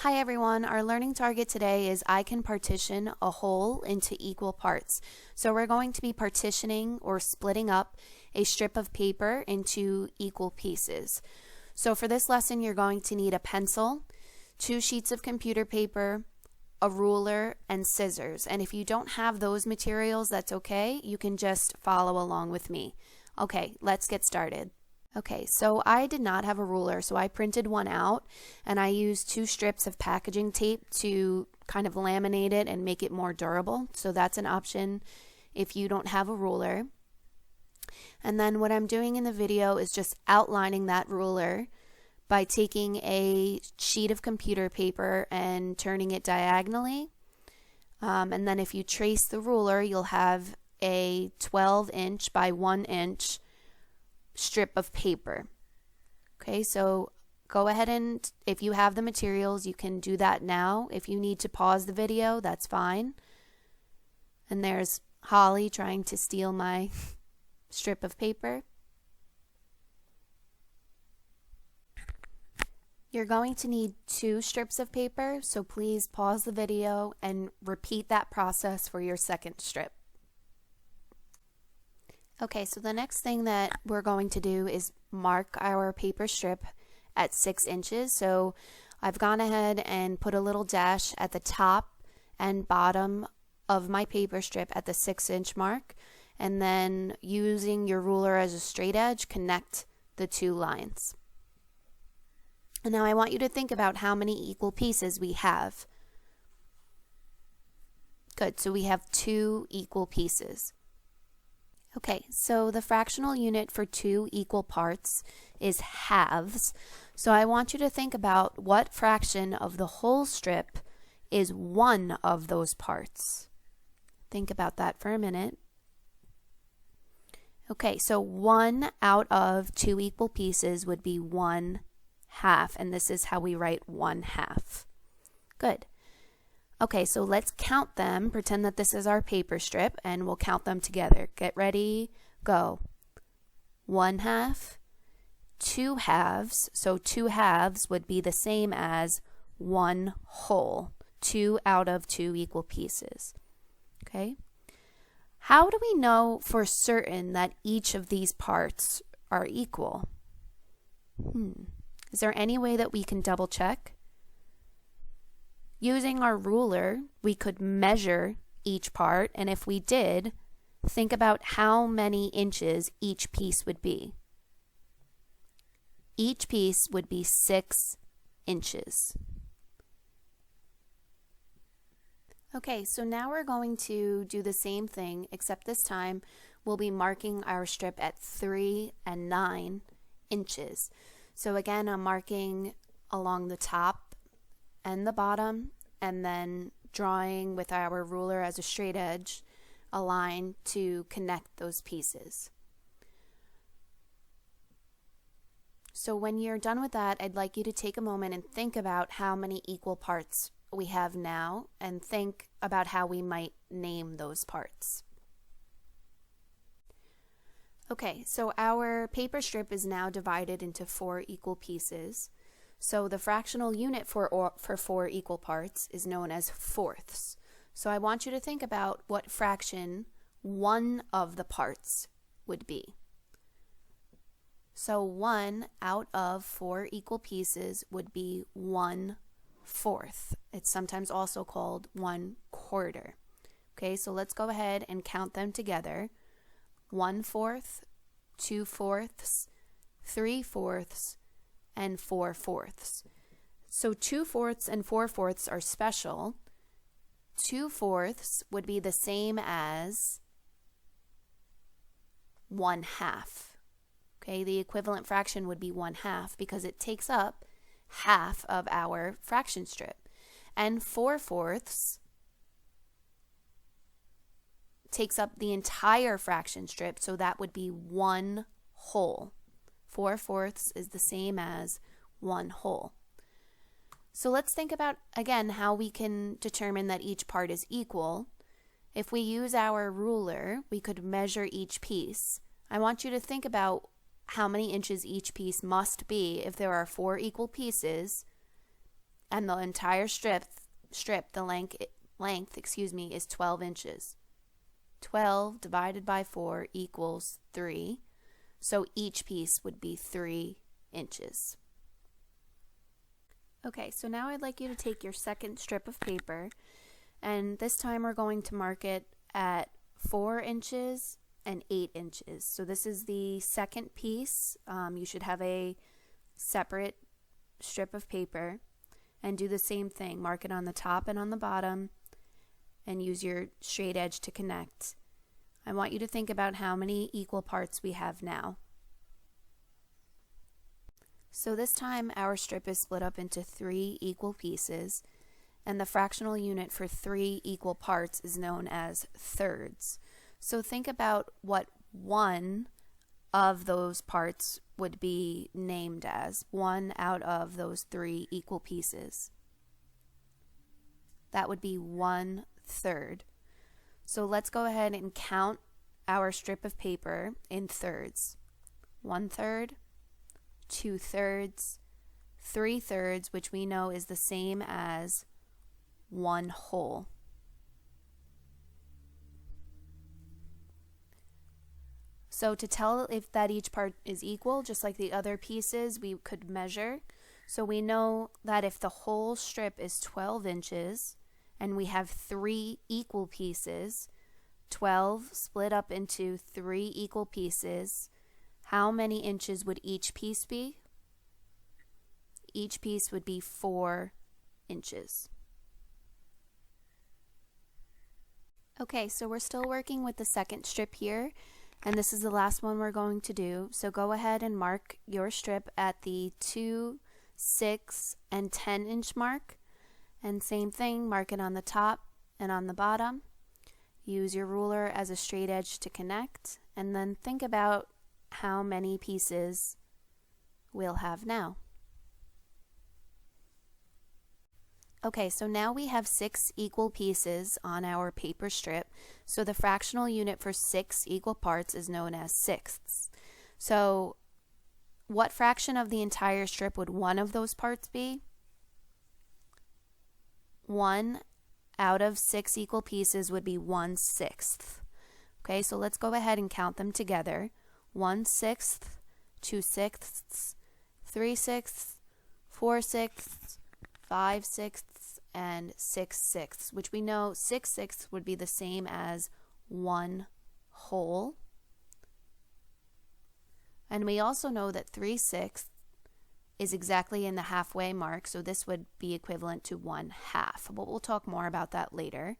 Hi everyone, our learning target today is I can partition a whole into equal parts. So we're going to be partitioning or splitting up a strip of paper into equal pieces. So for this lesson you're going to need a pencil, 2 sheets of computer paper, a ruler, and scissors. And if you don't have those materials, that's okay. You can just follow along with me. Okay, let's get started. Okay, so I did not have a ruler, so I printed one out and I used 2 strips of packaging tape to kind of laminate it and make it more durable. So that's an option if you don't have a ruler. And then what I'm doing in the video is just outlining that ruler by taking a sheet of computer paper and turning it diagonally. And then if you trace the ruler, you'll have a 12-inch by 1-inch strip of paper. Okay, so go ahead and if you have the materials, you can do that now. If you need to pause the video, that's fine. And there's Holly trying to steal my strip of paper. You're going to need 2 strips of paper, so please pause the video and repeat that process for your second strip. Okay, so the next thing that we're going to do is mark our paper strip at 6 inches. So I've gone ahead and put a little dash at the top and bottom of my paper strip at the 6-inch mark, and then using your ruler as a straight edge, connect the 2 lines. And now I want you to think about how many equal pieces we have. Good, so we have 2 equal pieces. Okay, so the fractional unit for 2 equal parts is halves. So I want you to think about what fraction of the whole strip is one of those parts. Think about that for a minute. Okay, so 1 out of 2 equal pieces would be 1/2, and this is how we write 1/2. Good. Okay, so let's count them. Pretend that this is our paper strip, and we'll count them together. Get ready, go. 1/2, 2 halves. So 2 halves would be the same as 1 whole. 2 out of 2 equal pieces. Okay? How do we know for certain that each of these parts are equal? Is there any way that we can double check? Using our ruler, we could measure each part, and if we did, think about how many inches each piece would be. Each piece would be 6 inches. Okay, so now we're going to do the same thing, except this time we'll be marking our strip at 3 and 9 inches. So again, I'm marking along the top and the bottom, and then drawing with our ruler as a straight edge a line to connect those pieces. So when you're done with that, I'd like you to take a moment and think about how many equal parts we have now, and think about how we might name those parts. Okay, so our paper strip is now divided into 4 equal pieces. So the fractional unit for 4 equal parts is known as fourths. So I want you to think about what fraction one of the parts would be. So 1 out of 4 equal pieces would be 1/4. It's sometimes also called 1/4. Okay, so let's go ahead and count them together. 1/4, 2/4, 3/4, and 4/4. So 2/4 and 4/4 are special. 2/4 would be the same as 1/2. Okay, the equivalent fraction would be 1/2 because it takes up half of our fraction strip. And 4/4 takes up the entire fraction strip, so that would be 1 whole. 4/4 is the same as 1 whole. So let's think about, again, how we can determine that each part is equal. If we use our ruler, we could measure each piece. I want you to think about how many inches each piece must be if there are 4 equal pieces, and the entire strip, the length, is 12 inches. 12 divided by 4 equals 3. So each piece would be 3 inches. Okay, so now I'd like you to take your second strip of paper, and this time we're going to mark it at 4 inches and 8 inches. So this is the second piece. You should have a separate strip of paper, and do the same thing. Mark it on the top and on the bottom, and use your straight edge to connect. I want you to think about how many equal parts we have now. So this time our strip is split up into 3 equal pieces, and the fractional unit for 3 equal parts is known as thirds. So think about what one of those parts would be named as, one out of those 3 equal pieces. That would be 1/3. So let's go ahead and count our strip of paper in thirds. 1/3, 2/3, 3/3, which we know is the same as 1 whole. So to tell if that each part is equal, just like the other pieces, we could measure. So we know that if the whole strip is 12 inches and we have 3 equal pieces, 12 split up into 3 equal pieces, how many inches would each piece be? Each piece would be 4 inches. Okay, so we're still working with the second strip here, and this is the last one we're going to do. So go ahead and mark your strip at the 2, 6, and 10 inch mark. And same thing, mark it on the top and on the bottom. Use your ruler as a straight edge to connect, and then think about how many pieces we'll have now. Okay, so now we have 6 equal pieces on our paper strip. So the fractional unit for 6 equal parts is known as sixths. So what fraction of the entire strip would one of those parts be? 1 out of 6 equal pieces would be 1/6. Okay, so let's go ahead and count them together. 1/6, 2/6, 3/6, 4/6, 5/6, and 6/6, which we know 6/6 would be the same as 1 whole. And we also know that 3/6 is exactly in the halfway mark, so this would be equivalent to 1/2. But we'll talk more about that later.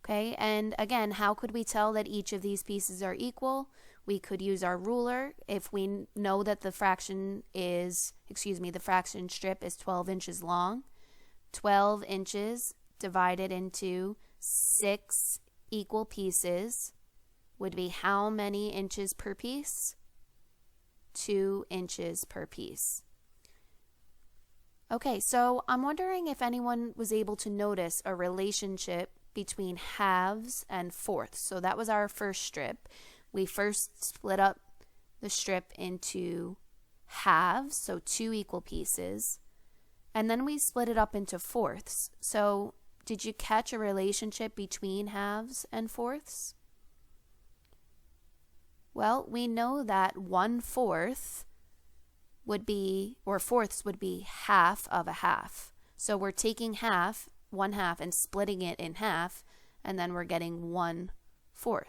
Okay, and again, how could we tell that each of these pieces are equal? We could use our ruler. If we know that the fraction strip is 12 inches long, 12 inches divided into 6 equal pieces would be how many inches per piece? 2 inches per piece. Okay, so I'm wondering if anyone was able to notice a relationship between halves and fourths. So that was our first strip. We first split up the strip into halves, so 2 equal pieces, and then we split it up into fourths. So did you catch a relationship between halves and fourths? Well, we know that 1/4 would be, or fourths would be half of a half. So we're taking 1/2, and splitting it in half, and then we're getting 1/4.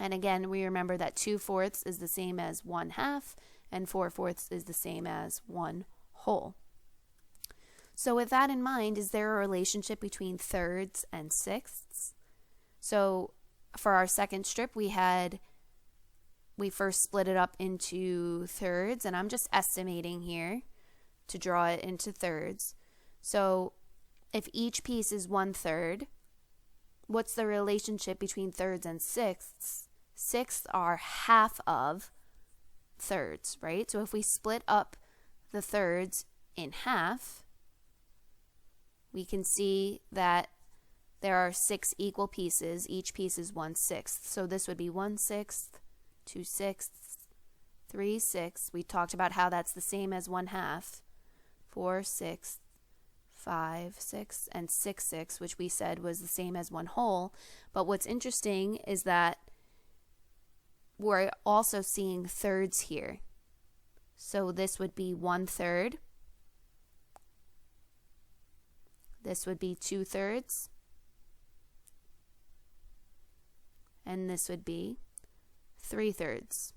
And again, we remember that 2/4 is the same as 1/2, and 4/4 is the same as 1 whole. So with that in mind, is there a relationship between thirds and sixths? So for our second strip, we first split it up into thirds, and I'm just estimating here to draw it into thirds. So if each piece is 1/3, what's the relationship between thirds and sixths? Sixths are half of thirds, right? So if we split up the thirds in half, we can see that there are 6 equal pieces. Each piece is 1/6. So this would be 1/6, 2/6, 3/6. We talked about how that's the same as 1/2. 4/6, 5/6, and 6/6, which we said was the same as 1/2. But what's interesting is that we're also seeing thirds here. So this would be 1/3. This would be 2/3. And this would be 3/3.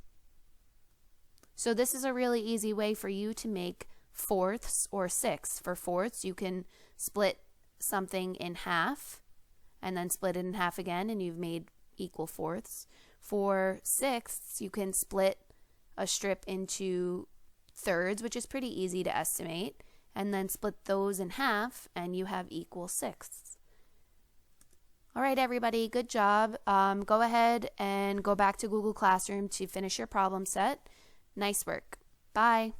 So this is a really easy way for you to make fourths or sixths. For fourths, you can split something in half and then split it in half again, and you've made equal fourths. For sixths, you can split a strip into thirds, which is pretty easy to estimate, and then split those in half, and you have equal sixths. All right, everybody, good job. Go ahead and go back to Google Classroom to finish your problem set. Nice work. Bye.